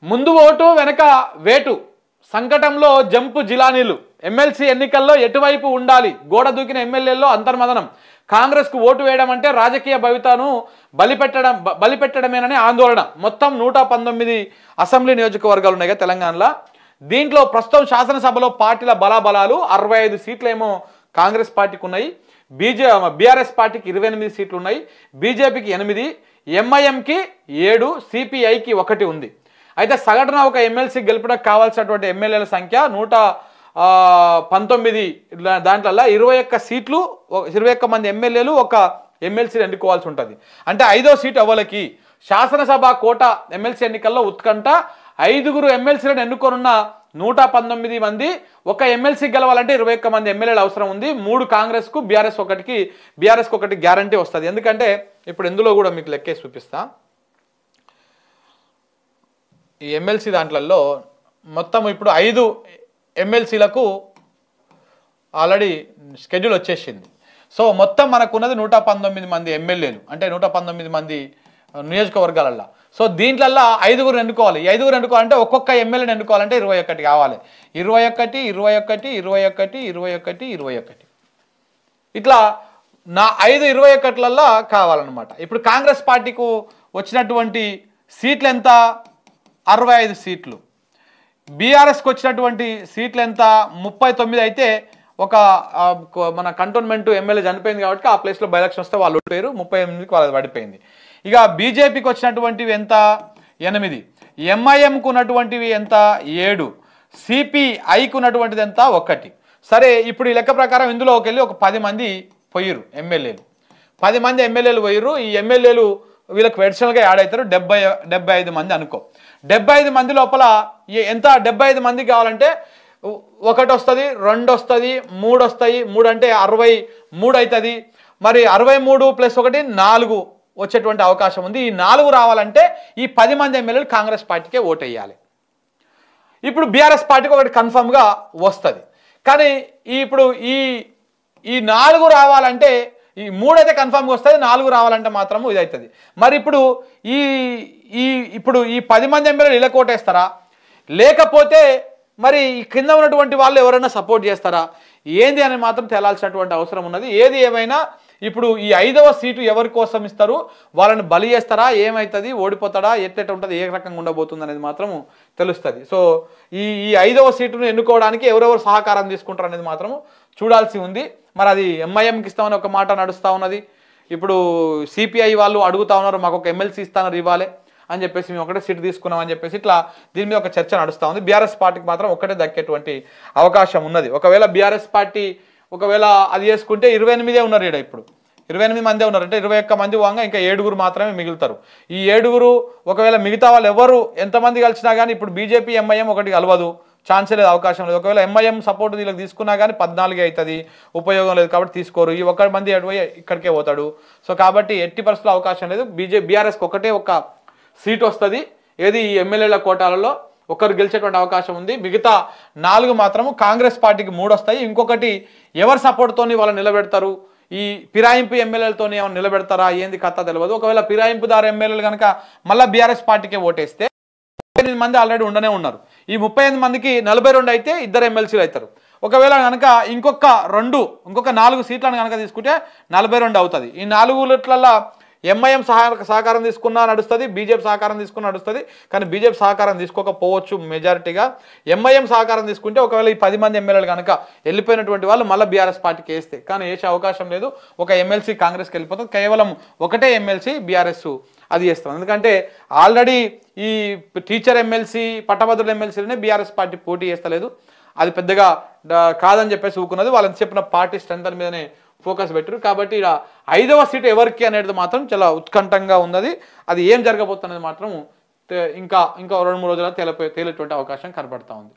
ముందు ఓటు వెనక వేటు సంకటంలో జంపు జిలానీలు ఎమ్మెల్సీ ఎన్నికల్లో ఎటువైపు ఉండాలి గోడ దూకిన ఎమ్మెల్యేల్లో అంతర్మదనం కాంగ్రెస్కు ఓటు వేయడం అంటే రాజకీయ భవితను బలిపెట్టడమేనని ఆందోళన మొత్తం 119 అసెంబ్లీ నియోజకవర్గాలు ఉన్నాయి తెలంగాణలో దీంట్లో ప్రస్తుతం శాసనసభలో పార్టీల బలాబలాలు 65 సీట్లేమో కాంగ్రెస్ పార్టీకి ఉన్నాయి బీఆర్ఎస్ పార్టీకి 28 సీట్లు ఉన్నాయి బీజేపీకి 8 ఎంఐఎంకి 7 సిపిఐకి 1 ఉంది అయితే సగటున ఒక ఎమ్మెల్సీ గెలుపుటకు కావాల్సినటువంటి ఎమ్మెల్యేల సంఖ్య 119 దాంట్లో 21 సీట్లు 21 మంది ఎమ్మెల్యేలు ఒక ఎమ్మెల్సీని ఎన్నుకోవాల్సి ఉంటుంది అంటే 5వ సీటు ఎవరికి శాసనసభ కోట ఎమ్మెల్సీ ఎన్నికల్లో ఉత్కంఠ 5 ఎమ్మెల్సీలను ఎన్నుకోనున్న 119 మంది ఒక ఎమ్మెల్సీ గెలవాలంటే 21 మంది ఎమ్మెల్యేలు అవసరం ఉంది 3 కాంగ్రెస్కు బీఆర్ఎస్కి ఒకటి గ్యారంటీ వస్తుంది ఎందుకంటే ఇప్పుడు ఇందులో కూడా మీకు లెక్కేసి చూపిస్తా ఈ ఎమ్మెల్సీ దాంట్లలో మొత్తం ఇప్పుడు 5 ఎమ్మెల్సీలకు ఆల్రెడీ షెడ్యూల్ వచ్చేసింది సో మొత్తం మనకున్నది 119 మంది ఎమ్మెల్యేలు అంటే 119 మంది నియోజకవర్గాలలో సో దీంట్లల్లో 5 ఎన్నుకోవాలి 5 ఎన్నుకోవాలంటే ఒక్కొక్క ఎమ్మెల్యేని ఎన్నుకోవాలంటే 21 కావాలి 21 ఇట్లా నా 21లలో కావాలన్నమాట ఇప్పుడు కాంగ్రెస్ పార్టీకు వచ్చినటువంటి సీట్లు ఎంత 65 సీట్లు బీఆర్ఎస్కి వచ్చినటువంటి సీట్లు ఎంత 39 అయితే ఒక మన కంటోన్మెంట్ ఎమ్మెల్యే చనిపోయింది కాబట్టి ఆ ప్లేస్లో బై ఎలక్షన్ వస్తే వాళ్ళు ఓడిపోయారు 38కి వాళ్ళది పడిపోయింది ఇక బీజేపీకి వచ్చినటువంటివి ఎంత 8 ఎంఐఎంకు ఉన్నటువంటివి ఎంత 7 సిపిఐకి ఉన్నటువంటిది ఎంత 1 సరే ఇప్పుడు ఈ లెక్క ప్రకారం ఇందులోకి వెళ్ళి ఒక 10 మంది పోయిరు ఎమ్మెల్యేలు 10 మంది ఎమ్మెల్యేలు పోయిరు ఈ ఎమ్మెల్యేలు వీళ్ళకి అడిషనల్గా యాడ్ అవుతారు 75 మంది అనుకో 75 మంది లోపల ఎంత 75 మంది కావాలంటే 1 వస్తుంది 2 వస్తుంది 3 వస్తాయి 3 అంటే 63 అవుతుంది మరి 63 + 1 4 వచ్చేటువంటి అవకాశం ఉంది ఈ 4 రావాలంటే ఈ 10 మంది ఎమ్మెల్యేలు కాంగ్రెస్ పార్టీకే ఓటు వేయాలి ఇప్పుడు బీఆర్ఎస్ పార్టీకి ఒకటి కన్ఫర్మ్గా వస్తుంది కానీ ఇప్పుడు ఈ 4 రావాలంటే ఈ 3 అయితే కన్ఫర్మ్గా వస్తుంది 4 రావాలంటే మాత్రము ఇది అవుతుంది మరి ఇప్పుడు ఈ 10 మంది ఎమ్మెల్యేలు ఇలా కోటేస్తారా లేకపోతే మరి కింద ఉన్నటువంటి వాళ్ళు ఎవరైనా సపోర్ట్ చేస్తారా ఏంది అని మాత్రం తేలాల్సినటువంటి అవసరం ఉన్నది ఏది ఏమైనా ఇప్పుడు ఈ 5వ సీటు ఎవరి కోసం ఇస్తారు వాళ్ళని బలి చేస్తారా ఏమవుతుంది ఓడిపోతాడా ఎట్లెట్ ఉంటుంది ఏ రకంగా ఉండబోతుంది అనేది మాత్రం తెలుస్తుంది సో ఈ 5వ సీటును ఎన్నుకోవడానికి ఎవరెవరు సహకారం తీసుకుంటారు అనేది మాత్రం చూడాల్సి ఉంది మరి అది ఎంఐఎంకి ఇస్తామని ఒక మాట నడుస్తూ ఉన్నది ఇప్పుడు సిపిఐ వాళ్ళు అడుగుతా ఉన్నారు మాకు ఒక ఎమ్మెల్సీ ఇస్తానని ఇవ్వాలి అని చెప్పేసి మేము ఒకటే సీటు తీసుకున్నామని చెప్పేసి ఇట్లా దీని మీద ఒక చర్చ నడుస్తూ ఉంది బీఆర్ఎస్ పార్టీకి మాత్రం ఒకటే దక్కేటువంటి అవకాశం ఉన్నది ఒకవేళ బీఆర్ఎస్ పార్టీ ఒకవేళ అది చేసుకుంటే 28 ఉన్నారు ఇక్కడ ఇప్పుడు 28 మందే ఉన్నారు అంటే 21 మంది వాంగా ఇంకా 7 మాత్రమే మిగులుతారు ఈ 7 ఒకవేళ మిగతా వాళ్ళు ఎవరు ఎంతమంది కలిసినా కానీ ఇప్పుడు బీజేపీ ఎంఐఎం ఒకటి కలవదు ఛాన్సే లేదు అవకాశం లేదు ఒకవేళ ఎంఐఎం సపోర్ట్ వీళ్ళకి తీసుకున్నా కానీ 14 అవుతుంది ఉపయోగం లేదు కాబట్టి తీసుకోరు ఈ 1 మంది అటుపోయి ఇక్కడికే పోతాడు సో కాబట్టి ఎట్టి పరిస్థితుల్లో అవకాశం లేదు బీఆర్ఎస్కి ఒకటే ఒక సీట్ వస్తుంది ఏది ఈ ఎమ్మెల్యేల కోటాలలో ఒకరు గెలిచేటువంటి అవకాశం ఉంది మిగతా 4 మాత్రము కాంగ్రెస్ పార్టీకి 3 వస్తాయి ఇంకొకటి ఎవరి సపోర్ట్తోని వాళ్ళు నిలబెడతారు ఈ ఫిరాయింపు ఎమ్మెల్యేలతోని ఏమైనా నిలబెడతారా ఏంది కథ తెలియదు ఒకవేళ ఫిరాయింపుదారు ఎమ్మెల్యేలు కనుక మళ్ళీ బీఆర్ఎస్ పార్టీకే ఓటేస్తే 38 మంది ఆల్రెడీ ఉండనే ఉన్నారు ఈ 38 మందికి 42 అయితే 2 ఎమ్మెల్సీలు అవుతారు ఒకవేళ కనుక ఇంకొక 4 సీట్లను కనుక తీసుకుంటే 42 అవుతుంది ఈ 4లలో ఎంఐఎం సహకారం తీసుకున్నా నడుస్తుంది బీజేపీ సహకారం తీసుకున్నా నడుస్తుంది కానీ బీజేపీ సహకారం తీసుకోకపోవచ్చు మెజారిటీగా ఎంఐఎం సహకారం తీసుకుంటే ఒకవేళ ఈ 10 మంది ఎమ్మెల్యేలు కనుక వెళ్ళిపోయినటువంటి వాళ్ళు మళ్ళీ బీఆర్ఎస్ పార్టీకి వేస్తే కానీ వేసే అవకాశం లేదు ఒక ఎమ్మెల్సీ కాంగ్రెస్కి వెళ్ళిపోతుంది కేవలం ఒకటే ఎమ్మెల్సీ బీఆర్ఎస్ అది చేస్తుంది ఎందుకంటే ఆల్రెడీ ఈ టీచర్ ఎమ్మెల్సీ పట్టభద్రుల ఎమ్మెల్సీలనే బీఆర్ఎస్ పార్టీ పోటీ చేస్తలేదు అది పెద్దగా కాదని చెప్పేసి ఊకున్నది వాళ్ళని చెప్పిన పార్టీ స్ట్రెంత్ మీదనే ఫోకస్ పెట్టారు కాబట్టి ఇలా 5వ సీటు ఎవరికి అనేది మాత్రం చాలా ఉత్కంఠంగా ఉన్నది అది ఏం జరగబోతున్నది మాత్రం ఇంకా 2-3 రోజుల్లో తేలేటువంటి అవకాశం కనబడతా ఉంది